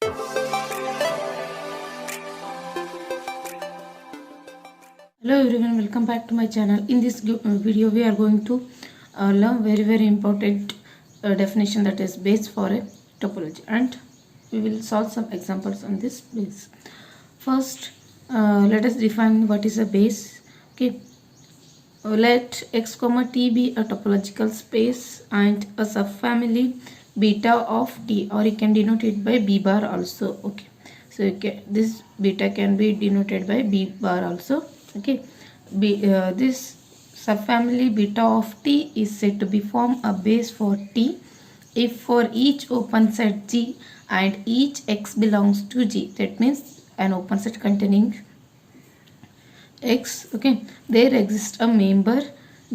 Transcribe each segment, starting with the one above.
Hello everyone, welcome back to my channel. In this video we are going to learn very important definition, that is base for a topology, and we will solve some examples on this base. First, let us define what is a base. Okay, let x comma t be a topological space and a subfamily beta of t, or you can denote it by b bar also. Okay, so this beta can be denoted by b bar also. Okay, this subfamily beta of t is said to be form a base for t if for each open set G and each x belongs to G. That means an open set containing x, okay, there exists a member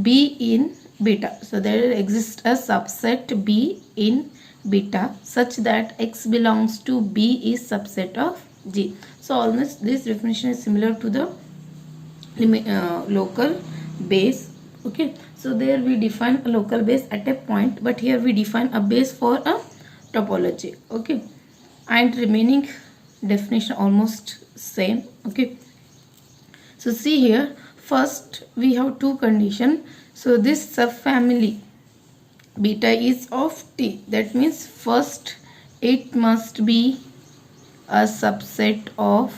B in beta. So there exists a subset B in beta such that x belongs to B is subset of G. So almost this definition is similar to the local base. Okay, so there we define a local base at a point, but here we define a base for a topology. Okay, and remaining definition almost same. Okay, so see here, first we have two conditions. So this subfamily beta is of T, that means first it must be a subset of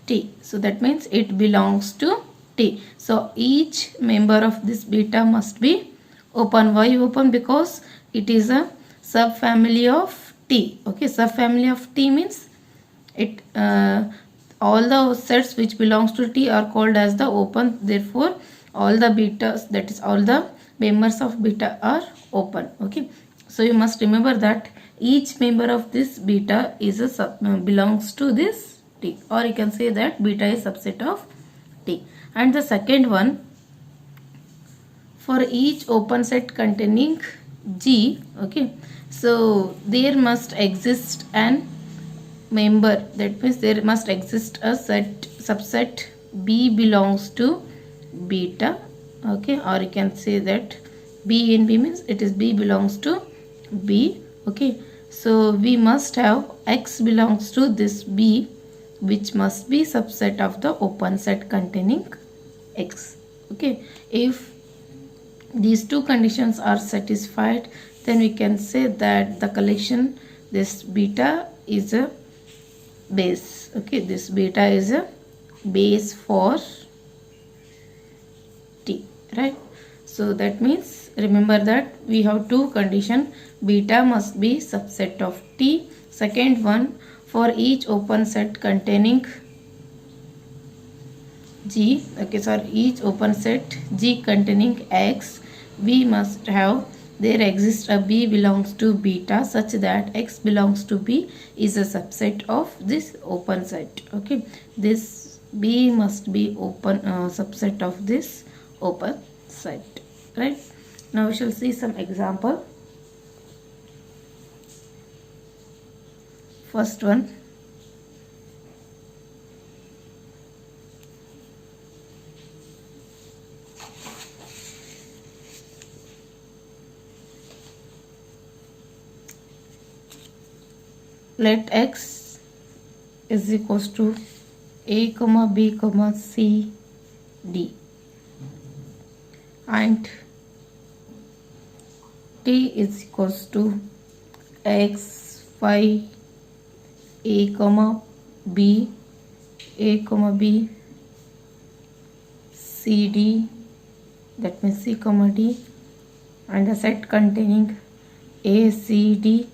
T, so that means it belongs to T. So each member of this beta must be open. Why open? Because it is a subfamily of T. Okay, subfamily of T means it all the sets which belongs to T are called as the open. Therefore all the betas, that is all the members of beta, are open. Okay, so you must remember that each member of this beta is a belongs to this T, or you can say that beta is subset of T. And the second one, for each open set containing G, okay, so there must exist an member, that means there must exist a subset B belongs to beta. Okay, or you can say that B in B means it is B belongs to B. Okay, so we must have X belongs to this B, which must be subset of the open set containing X. Okay, if these two conditions are satisfied, then we can say that the collection, this beta is a base. Okay, this beta is a base for T, right? So that means remember that we have two conditions. Beta must be subset of T. Second one, for each open set containing G, okay, sorry, each open set G containing X, we must have there exists a B belongs to beta such that X belongs to B is a subset of this open set. Okay, this B must be open subset of this open set, right? Now we shall see some example. First one, let X is equals to A comma B comma C D and T is equals to X phi A comma B C D, that means C comma D, and the set containing A C D.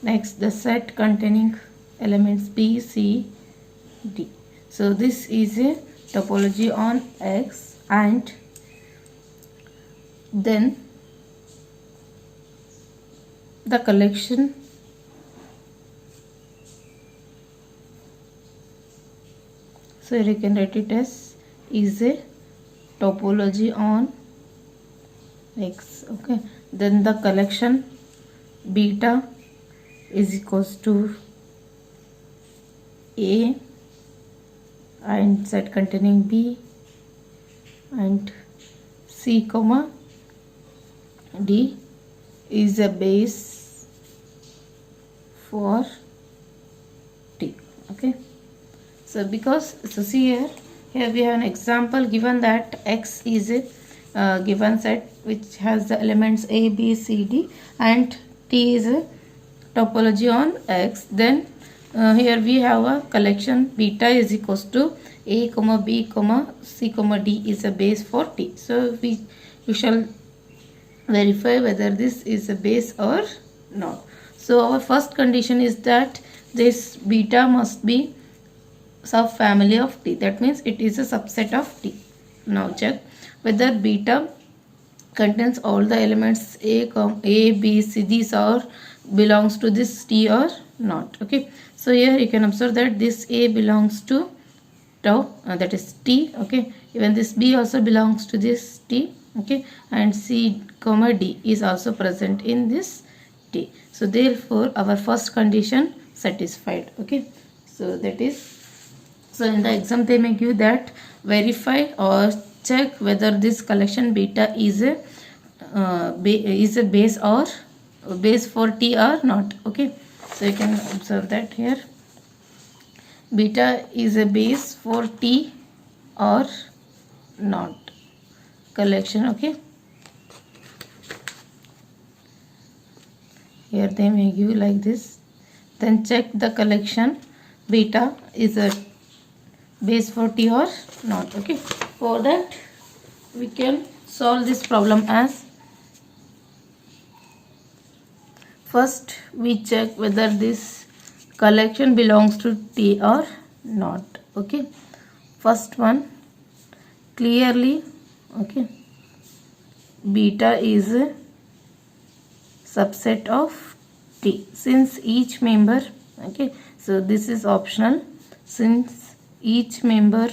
Next, the set containing elements B C D. So this is a topology on X, and then the collection so you can write it as is a topology on X. Okay, then the collection beta is equals to A and set containing B and C comma D is a base for Okay, so because see here we have an example given that X is a given set which has the elements A, B, C, D, and T is a topology on X. Then here we have a collection beta is equals to A, B, C, D is a base for T. So we shall verify whether this is a base or not. So our first condition is that this beta must be subfamily of T. That means it is a subset of T. Now check whether beta contains all the elements A, B, C. These are belongs to this T or not. Okay. So here you can observe that this A belongs to tau, that is T. Okay. Even this B also belongs to this T. Okay. And C, D is also present in this T. So therefore our first condition satisfied. Okay. So that is, so in the exam they may give that verify or check whether this collection beta is a base or base for T or not. Okay, so you can observe that here beta is a base for T or not collection. Okay, here they may give like this. Then check the collection beta is a base for T or not. Okay, for that we can solve this problem as first we check whether this collection belongs to T or not. Okay, first one clearly, okay, beta is a subset of T since each member, okay, so this is optional, since each member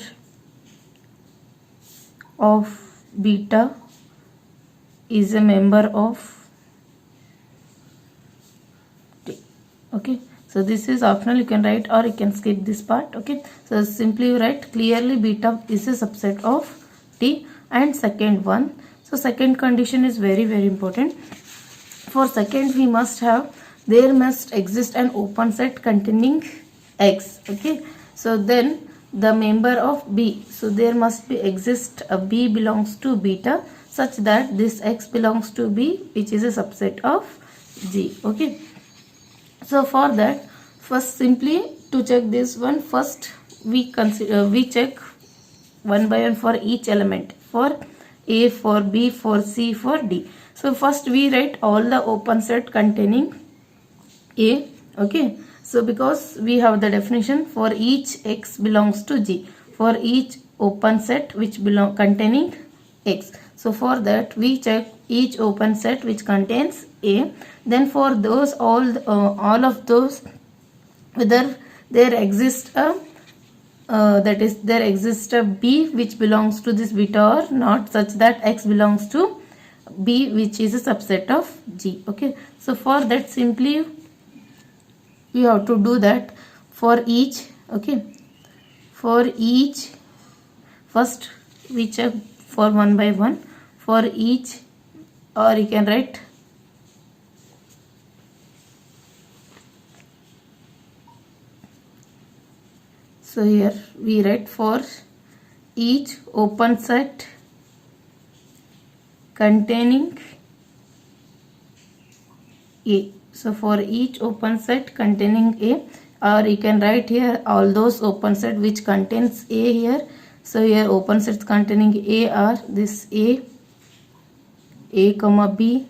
of beta is a member of T. Okay, so this is optional, you can write or you can skip this part. Okay, so simply you write clearly beta is a subset of T. And second one, so second condition is very important. For second we must have, there must exist an open set containing X. Okay, so then the member of B, so there must be exist a B belongs to beta such that this X belongs to B, which is a subset of G. Okay, so for that first simply to check this one, first we consider, we check one by one for each element, for A, for B, for C, for D. So first we write all the open set containing A. Okay, so because we have the definition for each X belongs to G, for each open set which belong containing X. So for that we check each open set which contains A. Then for those all of those, whether there exists a that is there exists a B which belongs to this beta or not, such that X belongs to B which is a subset of G. Okay, so for that simply you have to do that for each. Okay, for each first we check for one by one for each, or you can write so here we write for each open set containing A. So for each open set containing A, or you can write here all those open set which contains A here. So here open sets containing A are this A, B,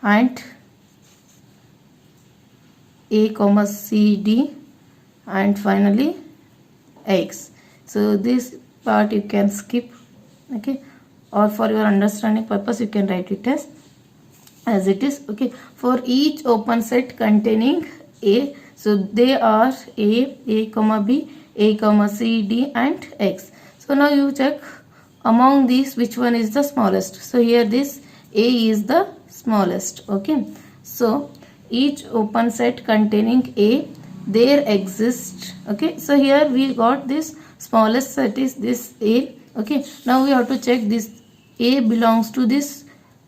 and A, C, D, and finally X. So this part you can skip. Okay, or for your understanding purpose you can write it as it is. Okay, for each open set containing A, so they are A, B, A, C, D, and X. So now you check among these which one is the smallest. So here this A is the smallest. Okay, so each open set containing A, there exists. Okay, so here we got this smallest set is this A. Okay, now we have to check this A belongs to this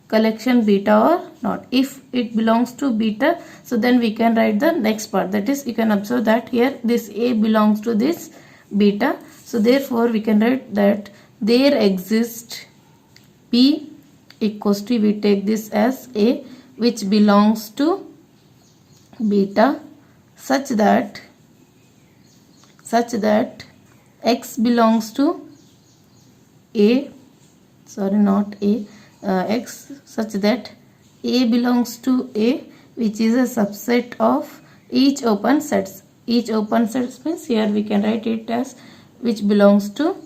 collection beta or not. If it belongs to beta, so then we can write the next part, that is you can observe that here this A belongs to this beta, so therefore we can write that there exists P equals to, we take this as A which belongs to beta such that X belongs to A, sorry not A, X, such that A belongs to A which is a subset of each open sets. Each open sets means here we can write it as which belongs to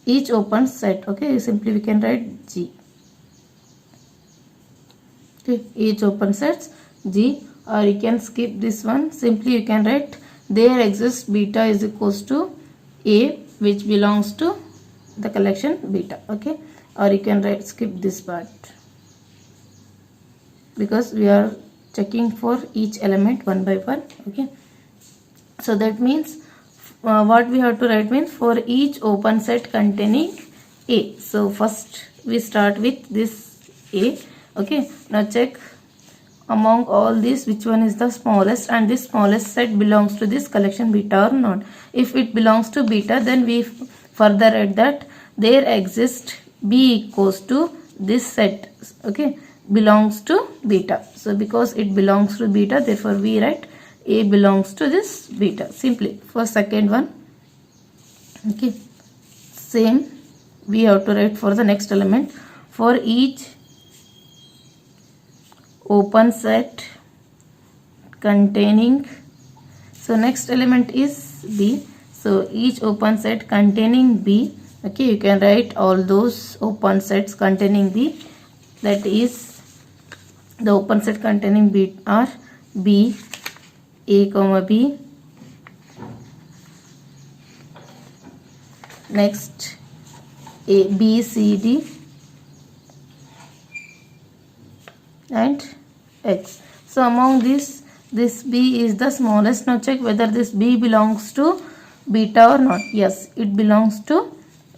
each open set. Okay, simply we can write G. Okay, each open sets G, or you can skip this one. Simply you can write there exists beta is equals to A which belongs to the collection beta. Okay, or you can write skip this part because we are checking for each element one by one. Okay, so that means what we have to write means for each open set containing A. So first we start with this A. Okay, now check among all these which one is the smallest, and this smallest set belongs to this collection beta or not. If it belongs to beta, then we further add that there exists B equals to this set. Okay, belongs to beta. So because it belongs to beta, therefore we write A belongs to this beta. Simply for second one. Okay, same we have to write for the next element. For each open set containing, so next element is B, so each open set containing B. Okay, you can write all those open sets containing B, that is the open set containing B are B, A comma B, next A, B, C, D and X. So among this B is the smallest. Now check whether this B belongs to beta or not. Yes, it belongs to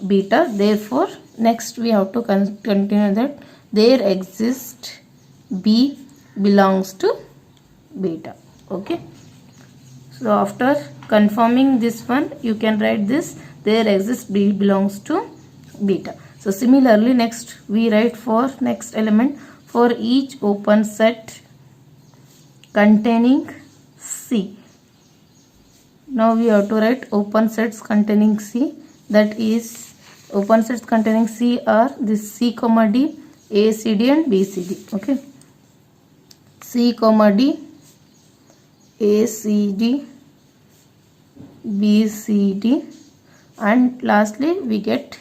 beta. Therefore next we have to continue that there exists B belongs to beta. Okay, so after confirming this one, you can write this there exists B belongs to beta. So similarly next we write for next element for each open set containing C. Now we have to write open sets containing C, that is open sets containing C are this C comma D, A, C, D and B, C, D. Okay, C comma D, A, C, D, B, C, D and lastly we get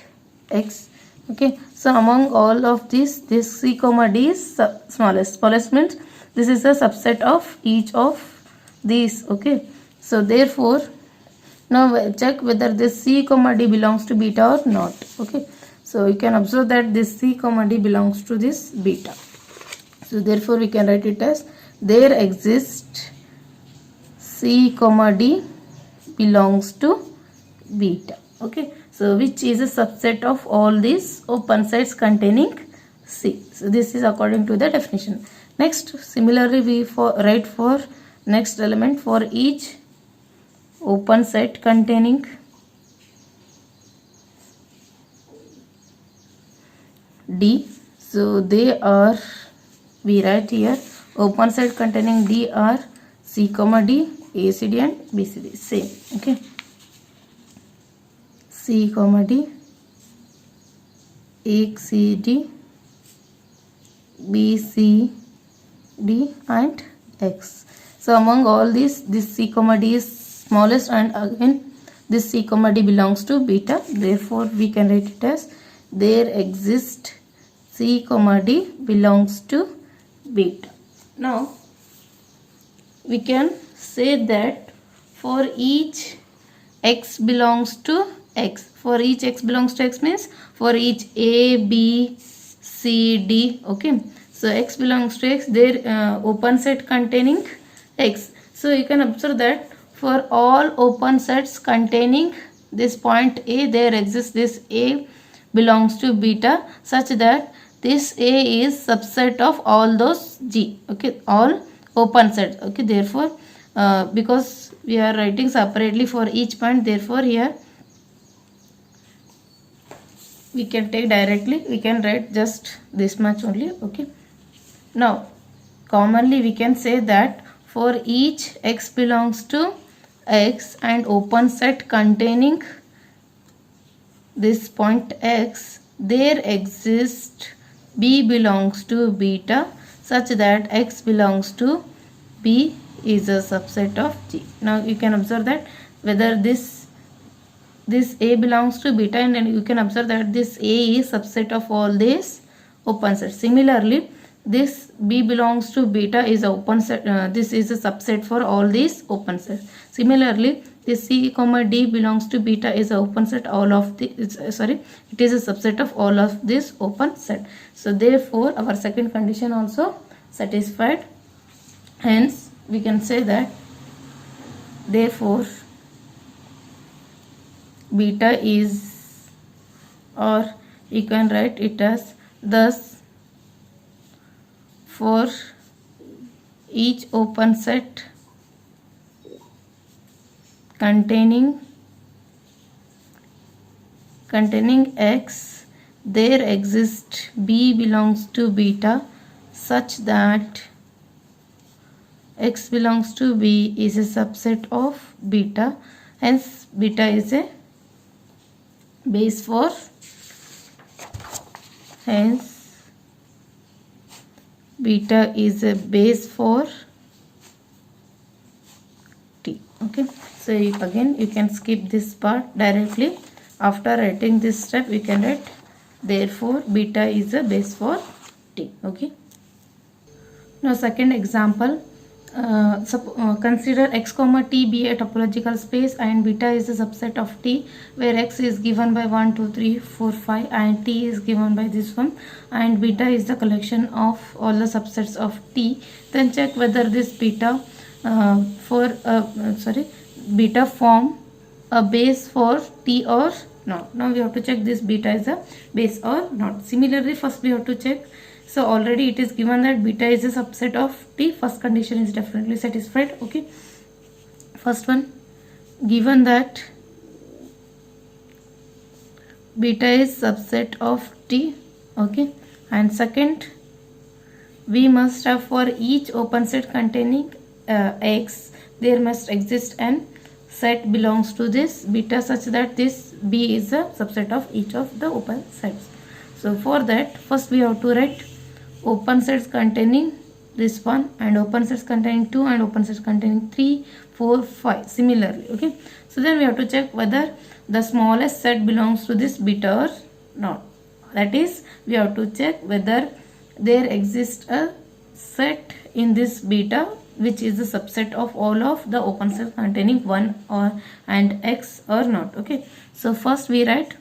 X. Okay, so among all of these, this C comma D is smallest. Smallest means this is a subset of each of these. Okay, so therefore now check whether this C comma D belongs to beta or not. Okay, so you can observe that this C comma D belongs to this beta. So therefore we can write it as there exists C comma D belongs to beta. Okay, so which is a subset of all these open sets containing C. So this is according to the definition. Next, similarly we write for next element for each open set containing D. So they are, we write here open set containing D are C comma D, A, C, D and B, C, D. Same. Okay, C comma D, A, C, D, B, C, D and X. So among all these, this C comma D is smallest and again this C comma D belongs to beta. Therefore we can write it as there exists C comma D belongs to beta. Now we can say that for each X belongs to X, for each X belongs to X means for each A, B, C, D. Okay, so X belongs to X, there open set containing X. So you can observe that for all open sets containing this point A, there exists this A belongs to beta such that this A is subset of all those G. Okay, all open sets. Okay, therefore because we are writing separately for each point, therefore here we can take directly, we can write just this much only. Okay, now commonly we can say that for each x belongs to x and open set containing this point x, there exists b belongs to beta such that x belongs to b is a subset of G. Now you can observe that whether this A belongs to beta, and then you can observe that this A is subset of all these open sets. Similarly, this B belongs to beta is a open set. This is a subset for all these open sets. Similarly, this C comma D belongs to beta is a open set. All of the it is a subset of all of this open set. So therefore, our second condition also satisfied. Hence, we can say that therefore beta is, or you can write it as thus for each open set containing x, there exists b belongs to beta such that x belongs to b is a subset of beta. Hence beta is a base for, hence beta is a base for T. Okay, so again you can skip this part directly. After writing this step, we can write therefore beta is a base for T. Okay, now second example. Consider x comma t be a topological space and beta is a subset of T, where x is given by 1 2 3 4 5 and T is given by this one, and beta is the collection of all the subsets of T. Then check whether this beta beta form a base for T or not. Now we have to check this beta is a base or not. Similarly, first we have to check. So already it is given that beta is a subset of T. First condition is definitely satisfied. Okay, first one, given that beta is subset of T. Okay, and second, we must have for each open set containing x, there must exist an set belongs to this beta such that this B is a subset of each of the open sets. So for that, first we have to write open sets containing this one and open sets containing 2 and open sets containing 3 4 5 similarly. Okay, so then we have to check whether the smallest set belongs to this beta or not. That is, we have to check whether there exists a set in this beta which is the subset of all of the open sets containing 1 or and x or not. Okay, so first we write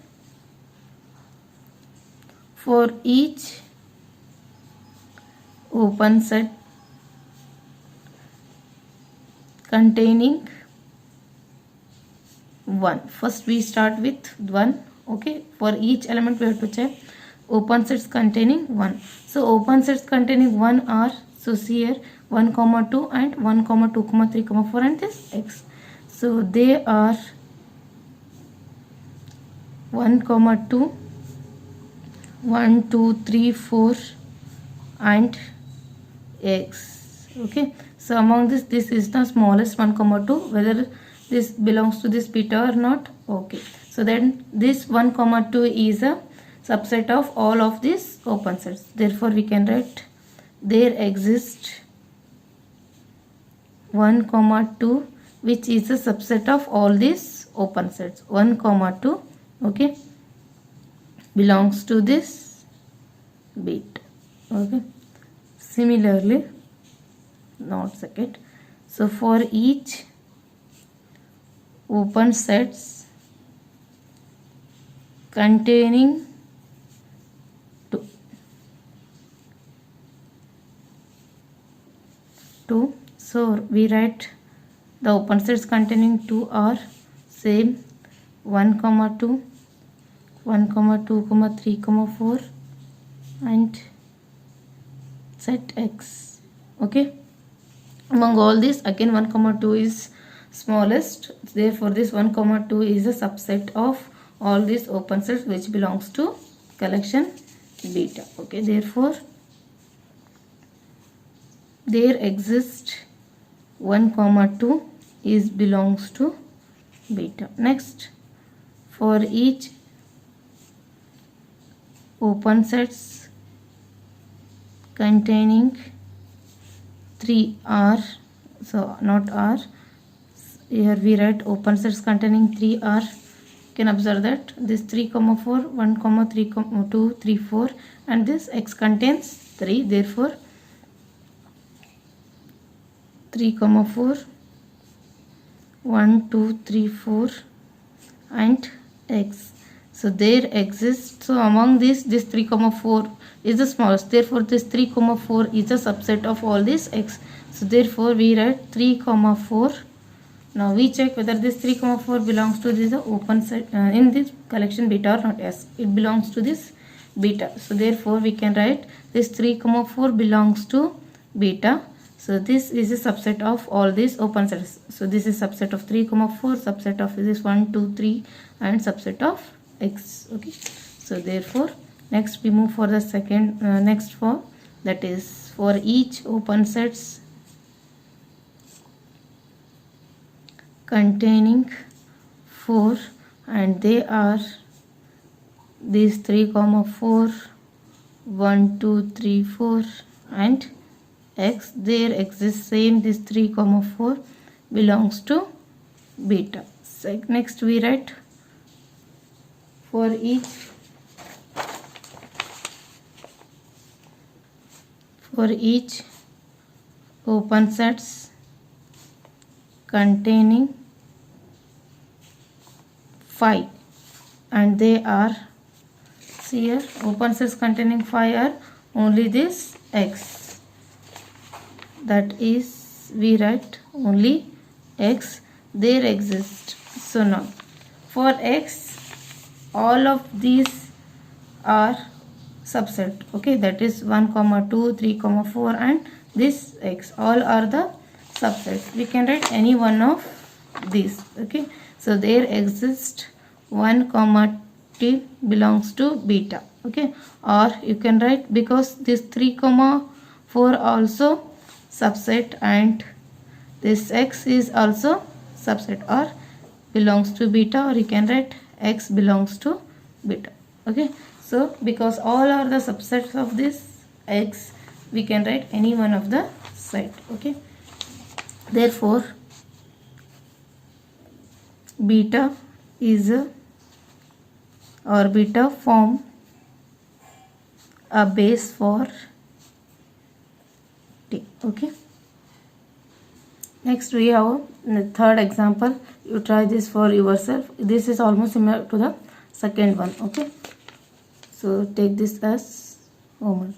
for each open set containing 1. First we start with 1. Okay, for each element we have to check open sets containing 1. So open sets containing 1 are, so here 1 comma 2 and 1 comma 2 comma 3 comma 4 and this x. So they are 1 comma 2 1 2 3 4 and x. Okay, so among this is the smallest 1 comma 2, whether this belongs to this beta or not. Okay, so then this 1 comma 2 is a subset of all of these open sets. Therefore we can write there exists 1 comma 2 which is a subset of all these open sets. 1 comma 2 okay belongs to this beta. Okay, similarly, not second, so for each open sets containing 2, so we write the open sets containing 2 are same 1 comma 2 1 comma 2 comma 3 comma 4 and set x. Okay, among all this again 1 comma 2 is smallest, therefore this 1 comma 2 is a subset of all these open sets which belongs to collection beta. Okay, therefore there exists 1 comma 2 is belongs to beta. Next, for each open sets containing 3R, so not R, here we write open sets containing 3R. You can observe that this 3 comma 4, 1 comma 3 comma 2, 3, 4, and this x contains 3, therefore 3 comma 4, 1, 2, 3, 4 and x. So there exists, so among these this 3 comma 4 is the smallest, therefore this 3 comma 4 is a subset of all these x. So therefore we write 3 comma 4. Now we check whether this 3 comma 4 belongs to this open set in this collection beta or not. Yes, it belongs to this beta. So therefore we can write this 3 comma 4 belongs to beta. So this is a subset of all these open sets. So this is subset of 3 comma 4, subset of this 1, 2, 3 and subset of x. Okay, so therefore next we move for the second next for, that is for each open sets containing 4 and they are these 3 comma 4, 1, 2, 3, 4 and x, there exists same this 3 comma 4 belongs to beta. So next we write for each open sets containing 5 and they are, see here open sets containing 5 are only this x, that is we write only x, there exists. So now for x all of these are subset. Okay, that is 1 comma 2, 3 comma 4 and this x, all are the subsets. We can write any one of these. Okay, so there exists 1 comma t belongs to beta. Okay, or you can write because this 3 comma 4 also subset and this x is also subset or belongs to beta, or you can write x belongs to beta. Okay, so because all are the subsets of this x, we can write any one of the set. Okay, therefore beta is or beta form a base for t. Okay, next we have the third example. You try this for yourself. This is almost similar to the second one. Okay, so take this as homework.